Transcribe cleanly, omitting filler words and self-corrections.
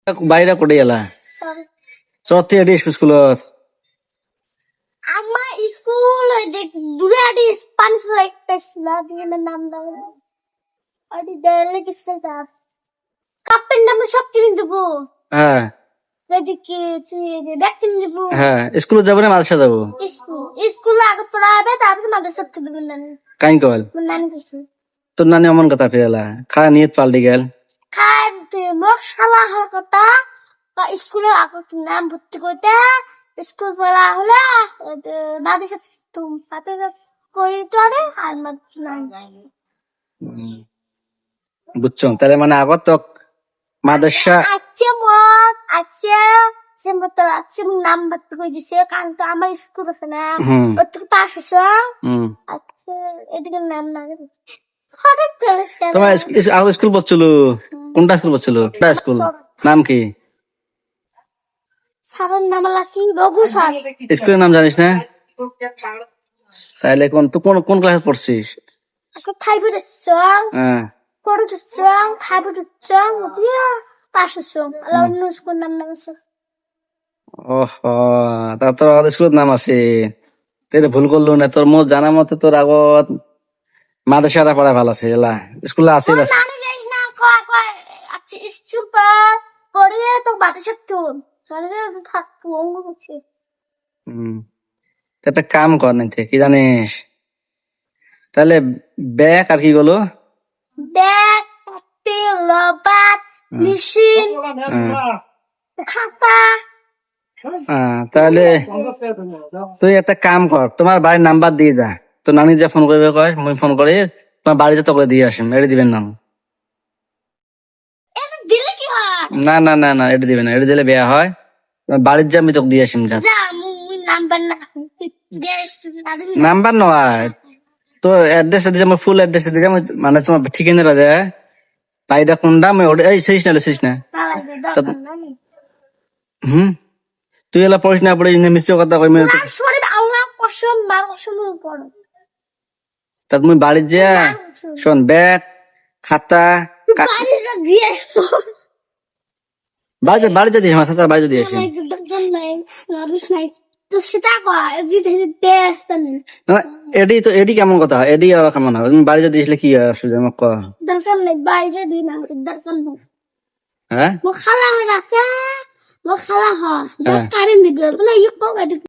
বাইরে কোটে গেলা Sorry. চতে এটি স্কুলত আমার স্কুল দেখ দূরে আদি স্পেনিশ লেখতেছিল দিয়ে নাম দাও আদি দেলে কিসে দাও কাপেন নাম সব কিনে দেবো হ্যাঁ এদিকে তুই ব্যাগ কিনে দেবো হ্যাঁ স্কুলে যাবো না মাদ্রাসা যাবো স্কুল আগে পড়াবে তারপর মাদ্রাসা থেকে দেবেন কাই কল নানি কিছু তোর নানি অমন কথা ফিরেলা খা নিয়ত পাল্টি গেল খাই মোক খালা হওয়ার কথা বা স্কুলে আগে নাম ভর্তি করতে স্কুল পড়া হলে মাদ্রাসা তুমি সাথে করে তো আর বুঝছো তাহলে মানে আগত তো মাদ্রাসা আচ্ছা মত আচ্ছা তোর আচ্ছা নাম ভর্তি করে দিছে কারণ তো আমার স্কুল আছে না ওর থেকে পাশ আছে আচ্ছা এদিকে নাম না হঠাৎ তোমার আগে স্কুল পড়ছিল কোনটা স্কুল পড়ছিল কোনটা স্কুল নাম কি স্যারের নাম লাকি রঘু স্যার স্কুলের নাম জানিস না তাহলে কোন তুই কোন কোন ক্লাসে পড়ছিস আজকে ফাইভ চং হ্যাঁ ফোর চং ফাইভ চং দিয়ে পাশ চং আল্লাহ অন্য স্কুল নাম নাম আছে ওহ তা তোর আগে স্কুলের নাম আছে তুই ভুল করলো না তোর মোট জানা মতে তোর আগত মাদ্রাসাটা পড়া ভালো আছে এলা স্কুলে আছে না নানি দেখ না কয় কয় আচ্ছা স্কুল পর পড়িয়ে তো বাতাস তো চলে থাকতো অঙ্গ হচ্ছে তো একটা কাম কর না কি জানিস তাহলে ব্যাগ আর কি বলো ব্যাগ পেন রবার মেশিন খাতা তাহলে তুই একটা কাম কর তোমার বাড়ির নাম্বার দিয়ে দা তো নানি যা ফোন করবে কয় মুই ফোন করে তোমার বাড়িতে তোকে দিয়ে আসেন এটা দিবেন না এটা দিলে কি হয় না না না না এটা দিবেন না এটা দিলে বেয়া হয় তোমার বাড়ির যা আমি তোকে দিয়ে আসেন যা যা মুই নাম্বার না দেশ নাম্বার নয় তো অ্যাড্রেস দিয়ে আমার ফুল অ্যাড্রেস দিয়ে মানে তোমার ঠিকানাটা দেয় বাড়িটা কোনটা আমি এই শেষ না তুই এলা পড়িস না পড়ে মিশ্র কথা কই মেয়ে শরীর আল্লাহ কসম মার কসম পড়ো তা তুমি বাড়ির যা শোন ব্যাগ খাতা বাড়ি যা দিয়ে বাড়িতে দিয়ে আমার খাতা বাড়িতে দিয়ে আসি তো সেটা কয় যদি দেশ এডি তো এডি কেমন কথা এডি আবার কেমন হবে তুমি বাড়িতে দিয়েছিলে কি অসুবিধা আমার কথা দর্শন নেই বাইরে দিন দর্শন নেই হ্যাঁ mo khala na sa mo khala ha da karin digo na yuk ko